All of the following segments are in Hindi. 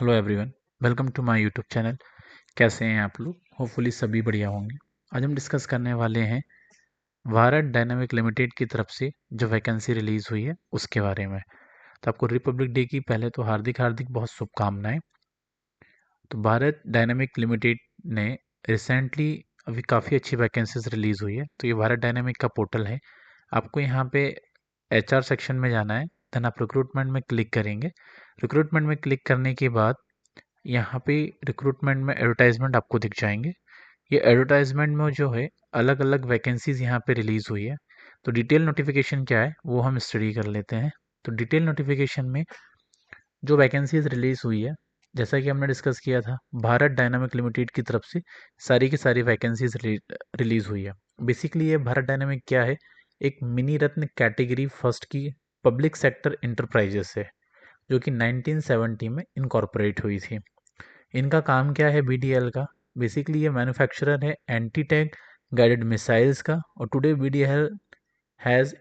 Hello everyone, welcome to my YouTube channel. कैसे हैं आप लोग? होपफुली सभी बढ़िया होंगे। आज हम डिस्कस करने वाले हैं भारत डायनामिक लिमिटेड की तरफ से जो वैकेंसी रिलीज हुई है उसके बारे में। तो आपको रिपब्लिक डे की पहले तो हार्दिक हार्दिक बहुत शुभकामनाएं। तो भारत डायनामिक लिमिटेड ने रिसेंटली अभी काफ़ी अच्छी वैकेंसीज रिलीज हुई है। तो ये भारत डायनामिक का पोर्टल है। आपको यहाँ पे HR सेक्शन में जाना है, देन आप रिक्रूटमेंट में क्लिक करेंगे। रिक्रूटमेंट में क्लिक करने के बाद यहाँ पे रिक्रूटमेंट में एडवर्टाइजमेंट आपको दिख जाएंगे। ये एडवर्टाइजमेंट में जो है अलग अलग वैकेंसीज यहाँ पे रिलीज हुई है। तो डिटेल नोटिफिकेशन क्या है वो हम स्टडी कर लेते हैं। तो डिटेल नोटिफिकेशन में जो वैकेंसीज रिलीज हुई है, जैसा कि हमने डिस्कस किया था, भारत डायनामिक लिमिटेड की तरफ से सारी की सारी वैकेंसीज रिलीज हुई है। बेसिकली ये भारत डायनामिक क्या है, एक मिनी रत्न कैटेगरी फर्स्ट की पब्लिक सेक्टर इंटरप्राइजेस है जो कि 1970 में इनकॉर्पोरेट हुई थी। इनका काम क्या है BDL का? बेसिकली ये मैन्युफैक्चरर है एंटी टैंक गाइडेड मिसाइल्स का। और today BDL has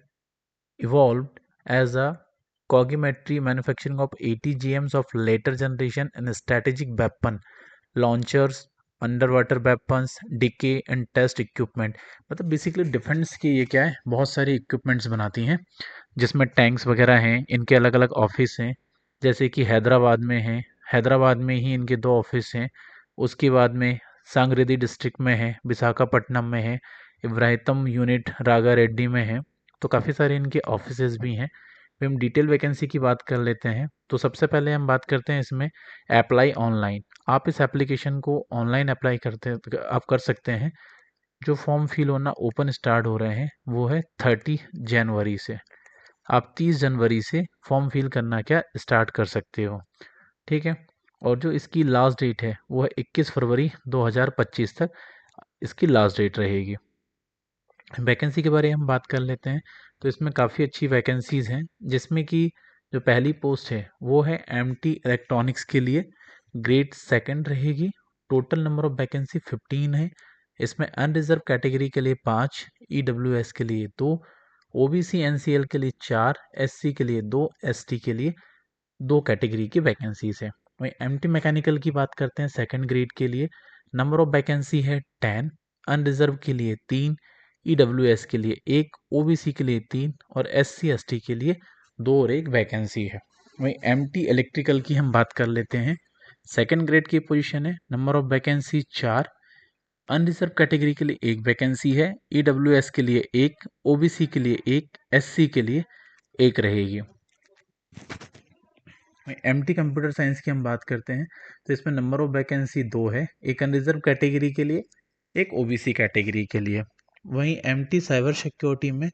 evolved as a cognitive manufacturing of 80 GMs of later generation and strategic weapon launchers, under weapons, decoy and test equipment. मतलब बेसिकली डिफेंस की ये क्या है, बहुत सारी इक्विपमेंट्स बनाती हैं जिसमें टैंक्स वगैरह हैं। इनके अलग अलग ऑफिस हैं, जैसे कि हैदराबाद में हैं, हैदराबाद में ही इनके 2 ऑफिस हैं। उसके बाद में सांगरेडी डिस्ट्रिक्ट में है, विशाखापट्टनम में है, इब्राहितम यूनिट रागा रेड्डी में है। तो काफ़ी सारे इनके ऑफिसेज भी हैं। फिर हम डिटेल वैकेंसी की बात कर लेते हैं। तो सबसे पहले हम बात करते हैं इसमें अप्लाई ऑनलाइन। आप इस एप्लीकेशन को ऑनलाइन अप्लाई करते आप कर सकते हैं। जो फॉर्म फिल होना ओपन स्टार्ट हो रहे हैं वो है 30 जनवरी से। आप 30 जनवरी से फॉर्म फिल करना क्या स्टार्ट कर सकते हो, ठीक है। और जो इसकी लास्ट डेट है वो है 21 फरवरी 2025 तक इसकी लास्ट डेट रहेगी। वैकेंसी के बारे में हम बात कर लेते हैं। तो इसमें काफ़ी अच्छी वैकेंसीज़ हैं, जिसमें कि जो पहली पोस्ट है वो है MT इलेक्ट्रॉनिक्स के लिए, ग्रेड सेकंड रहेगी। टोटल नंबर ऑफ वैकेंसी 15 है। इसमें अनरिजर्व कैटेगरी के लिए 5, EWS के लिए 2, OBC NCL के लिए 4, SC के लिए 2, ST के लिए 2 कैटेगरी की वैकेंसीज है। वहीं MT मैकेनिकल की बात करते हैं, सेकंड ग्रेड के लिए नंबर ऑफ वैकेंसी है 10, अनरिजर्व के लिए 3, EWS के लिए 1, OBC के लिए 3 और SC ST के लिए 2 और 1 वैकेंसी है। वहीं MT इलेक्ट्रिकल की हम बात कर लेते हैं। सेकंड ग्रेड की पोजीशन है, number of vacancy 4, unreserve category के लिए 1 वैकेंसी है, EWS के लिए 1, OBC के लिए 1, SC के लिए 1 रहेगी। MT कंप्यूटर साइंस की हम बात करते हैं। तो इसमें नंबर ऑफ वैकेंसी 2 है, एक अनरिजर्व कैटेगरी के लिए, एक OBC कैटेगरी के लिए। वहीं MT साइबर सिक्योरिटी में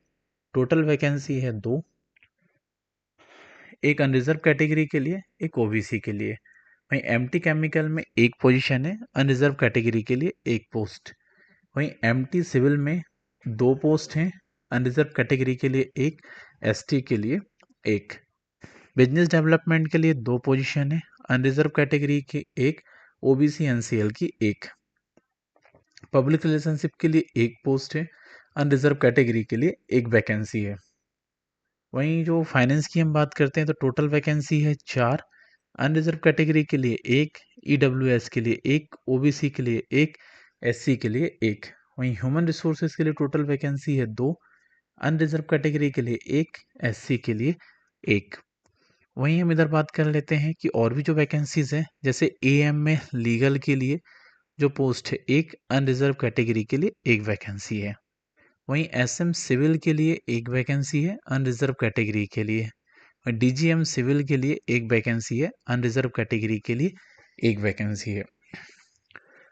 टोटल वैकेंसी है 2, एक अनरिजर्व कैटेगरी के लिए, एक OBC के लिए। वहीं MT केमिकल में 1 पोजीशन है, अनरिजर्व कैटेगरी के लिए 1 पोस्ट। वहीं MT सिविल में 2 पोस्ट हैं, अनरिजर्व कैटेगरी के लिए 1, ST के लिए 1। बिजनेस डेवलपमेंट के लिए 2 पोजीशन है, अनरिजर्व कैटेगरी की 1, OBC NCL की 1। पब्लिक रिलेशनशिप के लिए 1 पोस्ट है, अनरिजर्व कैटेगरी के लिए 1 वैकेंसी है। वहीं जो फाइनेंस की हम बात करते हैं तो टोटल वैकेंसी है 4, अनरिजर्व कैटेगरी के लिए 1, EWS के लिए 1, OBC के लिए 1, SC के लिए 1। वहीं ह्यूमन रिसोर्सेज के लिए टोटल वैकेंसी है 2, अनरिजर्व कैटेगरी के लिए 1, SC के लिए 1। वहीं हम इधर बात कर लेते हैं कि और भी जो वैकेंसीज हैं, जैसे AM में लीगल के लिए जो पोस्ट है 1, अनरिजर्व कैटेगरी के लिए 1 वैकेंसी है। वहीं SM सिविल के लिए 1 वैकेंसी है, अनरिजर्व कैटेगरी के लिए। वहीं DGM सिविल के लिए 1 वैकेंसी है, अनरिजर्व कैटेगरी के लिए 1 वैकेंसी है।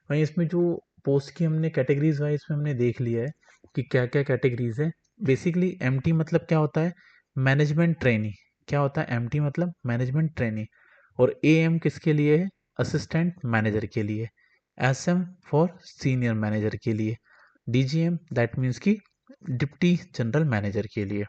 वहीं इसमें जो पोस्ट की हमने कैटेगरीज वाइज में हमने देख लिया है कि क्या क्या कैटेगरीज है। बेसिकली MT मतलब क्या होता है, मैनेजमेंट ट्रेनी। क्या होता है MT मतलब मैनेजमेंट ट्रेनी। और AM किसके लिए है, असिस्टेंट मैनेजर के लिए। SM फॉर सीनियर मैनेजर के लिए। DGM दैट मीन्स कि डिप्टी जनरल मैनेजर के लिए।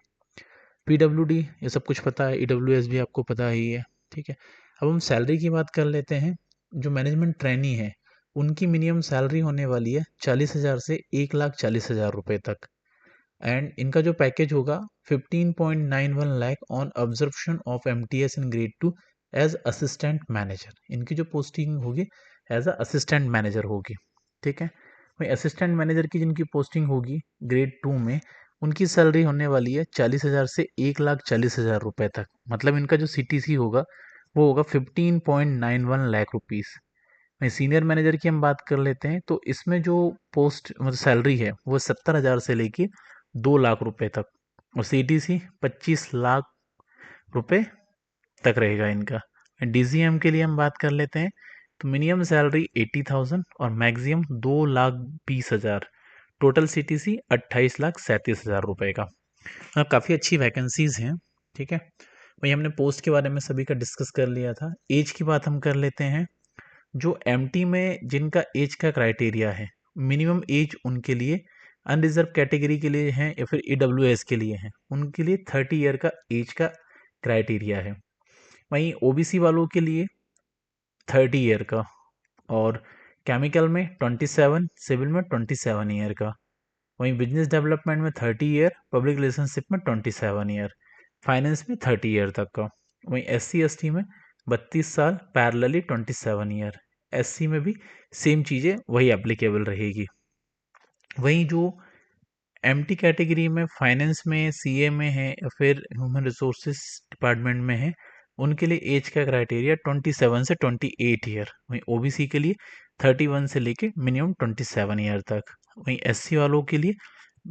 PWD ये सब कुछ पता है, EWS भी आपको पता ही है, ठीक है। अब हम सैलरी की बात कर लेते हैं। जो मैनेजमेंट ट्रेनी है उनकी मिनिमम सैलरी होने वाली है 40,000 से 1,40,000 रुपए तक। एंड इनका जो पैकेज होगा 15.91 lakh on observation of MTS in grade 2 as assistant manager. इनकी जो पोस्टिंग होगी एज अ असिस्टेंट मैनेजर होगी। ठीक है, वही असिस्टेंट मैनेजर की जिनकी पोस्टिंग होगी ग्रेड 2 में, उनकी सैलरी होने वाली है 40,000 से 1,40,000 रुपए तक। मतलब इनका जो CTC होगा वो होगा 15.91 लाख रुपीज़। वहीं सीनियर मैनेजर की हम बात कर लेते हैं, तो इसमें जो पोस्ट मतलब सैलरी है वो 70,000 से लेके 2 लाख रुपए तक, और CTC 25 लाख रुपए तक रहेगा इनका। DGM के लिए हम बात कर लेते हैं, तो मिनिमम सैलरी 80,000 और मैक्सिमम 2,20,000। टोटल CTC 28,37,000 रुपए का। काफ़ी अच्छी वैकेंसीज हैं। ठीक है, वही हमने पोस्ट के बारे में सभी का डिस्कस कर लिया था। एज की बात हम कर लेते हैं। जो MT में जिनका एज का क्राइटेरिया है, मिनिमम एज उनके लिए अनरिजर्व कैटेगरी के लिए है या फिर EWS के लिए है, उनके लिए 30 ईयर का एज का क्राइटेरिया है। वहीं OBC वालों के लिए 30 ईयर का, और केमिकल में 27, सिविल में 27 ईयर का। वहीं बिजनेस डेवलपमेंट में 30 ईयर, पब्लिक रिलेशनशिप में 27 ईयर, फाइनेंस में 30 ईयर तक का। वहीं SC ST में 32 साल, पैरेलली 27 ईयर। SC में भी सेम चीज़ें वही एप्लीकेबल रहेगी। वहीं जो MT कैटेगरी में फाइनेंस में, CA में है या फिर ह्यूमन रिसोर्सेज डिपार्टमेंट में है, उनके लिए एज का क्राइटेरिया 27 से 28 ईयर। वहीं OBC के लिए 31 से लेके मिनिमम 27 ईयर तक। वहीं SC वालों के लिए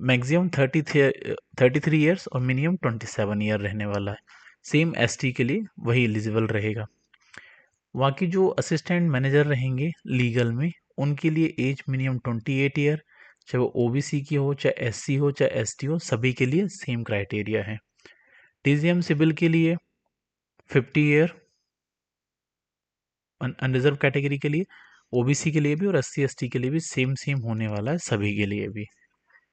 मैक्सिमम 33 ईयर्स और मिनिमम 27 ईयर रहने वाला है। सेम ST के लिए वही एलिजिबल रहेगा। बाकी जो असिस्टेंट मैनेजर रहेंगे लीगल में, उनके लिए एज मिनिमम 28 ईयर, चाहे वो OBC की हो, चाहे SC हो, चाहे ST हो, सभी के लिए सेम क्राइटेरिया है। TGM सिविल के लिए 50 ईयर, अनरिजर्व कैटेगरी के लिए, OBC के लिए भी और SC ST के लिए भी सेम सेम होने वाला है सभी के लिए भी।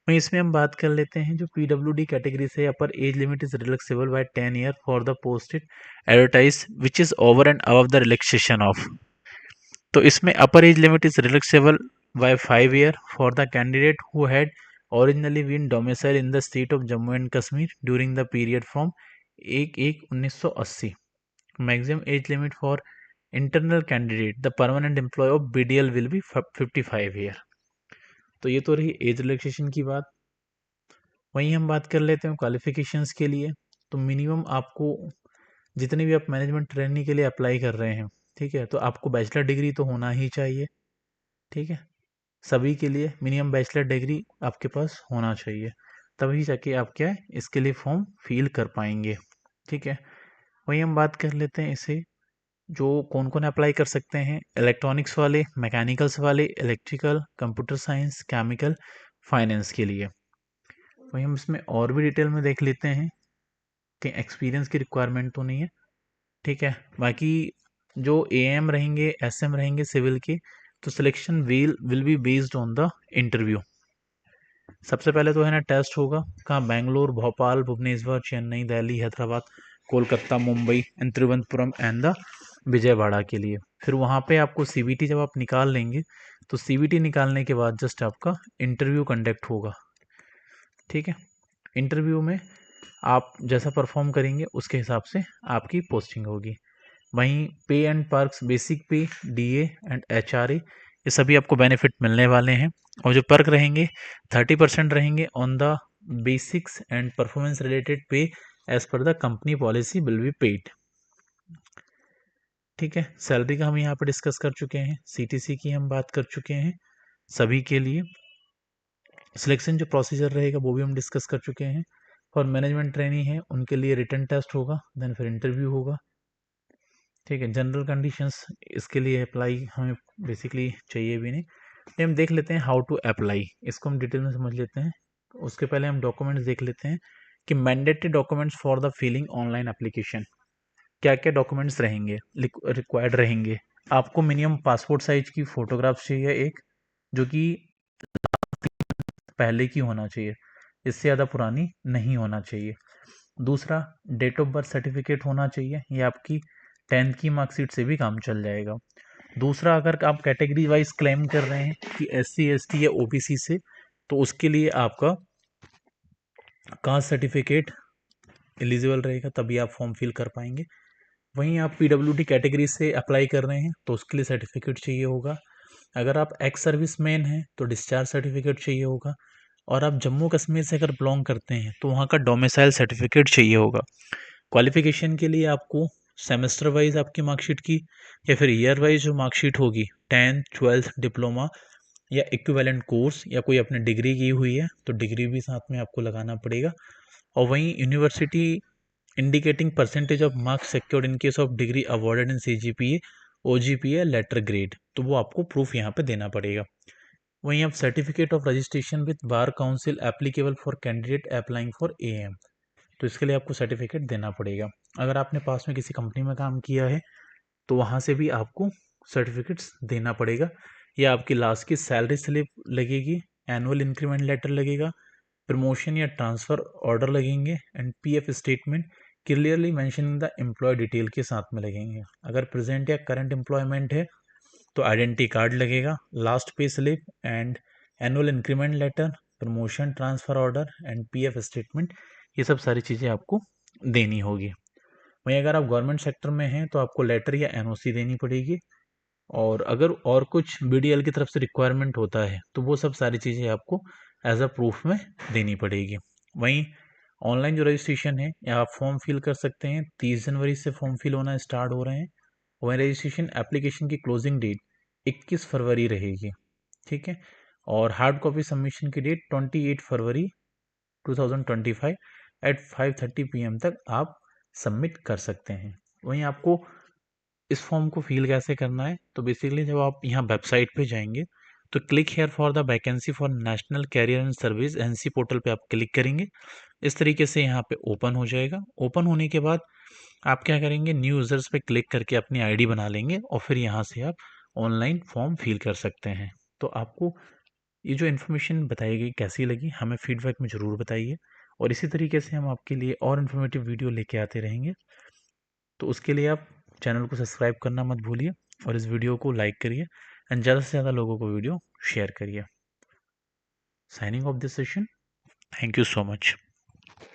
वहीं इसमें हम बात कर लेते हैं जो PWD कैटेगरी से, upper age limit is relaxable by 10 year for the posted advertise which is over and above the relaxation of. तो इसमें upper age limit is relaxable by 5 year for the candidate who had originally been domicile in the state of Jammu and Kashmir during the period from 1/1/1980। Maximum age limit for internal candidate the permanent employ of BDL will be 55 year. तो ये तो रही एज रिलैक्सेशन की बात। वहीं हम बात कर लेते हैं क्वालिफिकेशंस के लिए। तो मिनिमम आपको, जितने भी आप मैनेजमेंट ट्रेनिंग के लिए अप्लाई कर रहे हैं, ठीक है, तो आपको बैचलर डिग्री तो होना ही चाहिए। ठीक है, सभी के लिए मिनिमम बैचलर डिग्री आपके पास होना चाहिए, तभी जाके आप क्या है इसके लिए फॉर्म फिल कर पाएंगे। ठीक है, वहीं हम बात कर लेते हैं इसे, जो कौन कौन अप्लाई कर सकते हैं। इलेक्ट्रॉनिक्स वाले, मैकेनिकल्स वाले, electrical, computer science, chemical, finance के लिए। वहीं हम इसमें और भी डिटेल में देख लेते हैं कि एक्सपीरियंस की रिक्वायरमेंट तो नहीं है। ठीक है, बाकी जो AM रहेंगे, SM रहेंगे सिविल के, तो selection will be based on the interview. सबसे पहले तो है ना टेस्ट होगा, कहाँ, Bangalore, Bhopal, Bhubaneswar, Chennai, Delhi, Hyderabad, Kolkata, Mumbai and Thiruvananthapuram and the Vijayawada के लिए। फिर वहाँ पे आपको CVT जब आप निकाल लेंगे, तो CVT निकालने के बाद जस्ट आपका इंटरव्यू कंडक्ट होगा। ठीक है, इंटरव्यू में आप जैसा परफॉर्म करेंगे उसके हिसाब से आपकी पोस्टिंग होगी। वहीं पे एंड पर्क्स, बेसिक पे, DA एंड HRA, ये सभी आपको बेनिफिट मिलने वाले हैं। और जो पर्क रहेंगे 30% रहेंगे on the basics and performance related pay as per the company policy will be paid. ठीक है, सैलरी का हम यहाँ पर डिस्कस कर चुके हैं, CTC की हम बात कर चुके हैं सभी के लिए। सिलेक्शन जो प्रोसीजर रहेगा वो भी हम डिस्कस कर चुके हैं। और मैनेजमेंट ट्रेनी है उनके लिए रिटन टेस्ट होगा, देन फिर इंटरव्यू होगा। ठीक है, जनरल कंडीशंस इसके लिए अप्लाई हमें बेसिकली चाहिए भी नहीं, तो हम देख लेते हैं हाउ टू अप्लाई, इसको हम डिटेल में समझ लेते हैं। उसके पहले हम डॉक्यूमेंट्स देख लेते हैं कि mandatory documents for the filling online application, क्या क्या डॉक्यूमेंट्स रहेंगे, रिक्वायर्ड रहेंगे। आपको मिनिमम पासपोर्ट साइज की फोटोग्राफ चाहिए एक, जो कि पहले की होना चाहिए, इससे ज़्यादा पुरानी नहीं होना चाहिए। दूसरा, डेट ऑफ बर्थ सर्टिफिकेट होना चाहिए, ये आपकी 10th की मार्कशीट से भी काम चल जाएगा। दूसरा, अगर आप कैटेगरी वाइज क्लेम कर रहे हैं कि SC ST या OBC से, तो उसके लिए आपका कास्ट सर्टिफिकेट एलिजिबल रहेगा, तभी आप फॉर्म फिल कर पाएंगे। वहीं आप पीडब्ल्यूडी कैटेगरी से अप्लाई कर रहे हैं तो उसके लिए सर्टिफिकेट चाहिए होगा। अगर आप एक्स सर्विस मैन हैं तो डिस्चार्ज सर्टिफिकेट चाहिए होगा। और आप जम्मू कश्मीर से अगर बिलोंग करते हैं तो वहाँ का डोमिसाइल सर्टिफिकेट चाहिए होगा। क्वालिफिकेशन के लिए आपको सेमेस्टर वाइज आपकी मार्कशीट की या फिर ईयर वाइज जो मार्कशीट होगी, 10th 12th डिप्लोमा या इक्विवेलेंट कोर्स या कोई आपने डिग्री की हुई है तो डिग्री भी साथ में आपको लगाना पड़ेगा। और वहीं university indicating percentage of marks secured in case of degree awarded in CGPA OGPA letter grade, तो वो आपको प्रूफ यहाँ पे देना पड़ेगा। वहीं आप certificate of registration with bar council applicable for candidate applying for AM, तो इसके लिए आपको सर्टिफिकेट देना पड़ेगा। अगर आपने पास में किसी कंपनी में काम किया है तो वहाँ से भी आपको सर्टिफिकेट्स देना पड़ेगा, या आपकी लास्ट की सैलरी स्लिप लगेगी, एनुअल इंक्रीमेंट लेटर लगेगा, प्रमोशन या ट्रांसफ़र ऑर्डर लगेंगे and PF statement clearly mention in the employ detail के साथ में लगेंगे। अगर प्रेजेंट या करंट एम्प्लॉयमेंट है तो आइडेंटिटी कार्ड लगेगा, last pay slip and annual increment letter, promotion transfer order and PF statement, ये सब सारी चीज़ें आपको देनी होगी। वहीं अगर आप गवर्नमेंट सेक्टर में हैं तो आपको लेटर या NOC देनी पड़ेगी। और अगर और कुछ BDL की तरफ से रिक्वायरमेंट होता है तो वो सब सारी चीज़ें आपको एज अ प्रूफ में देनी पड़ेगी। वहीं ऑनलाइन जो रजिस्ट्रेशन है या आप फॉर्म फिल कर सकते हैं, 30 जनवरी से फॉर्म फिल होना स्टार्ट हो रहे हैं। वहीं रजिस्ट्रेशन एप्लीकेशन की क्लोजिंग डेट 21 फरवरी रहेगी, ठीक है। और हार्ड कॉपी सबमिशन की डेट 28 फरवरी 2025 एट 5:30 PM तक आप सबमिट कर सकते हैं। वहीं आपको इस फॉर्म को फिल कैसे करना है, तो बेसिकली जब आप यहाँ वेबसाइट पे जाएंगे तो click here for the vacancy for national career and service NC portal पे आप क्लिक करेंगे। इस तरीके से यहाँ पे ओपन हो जाएगा। ओपन होने के बाद आप क्या करेंगे, न्यू यूज़र्स पे क्लिक करके अपनी आईडी बना लेंगे और फिर यहाँ से आप ऑनलाइन फॉर्म फिल कर सकते हैं। तो आपको ये जो इन्फॉर्मेशन बताई गई कैसी लगी, हमें फीडबैक में ज़रूर बताइए। और इसी तरीके से हम आपके लिए और इन्फॉर्मेटिव वीडियो लेके आते रहेंगे। तो उसके लिए आप चैनल को सब्सक्राइब करना मत भूलिए और इस वीडियो को लाइक करिए एंड ज़्यादा से ज़्यादा लोगों को वीडियो शेयर करिए। Signing off this session, thank you so much.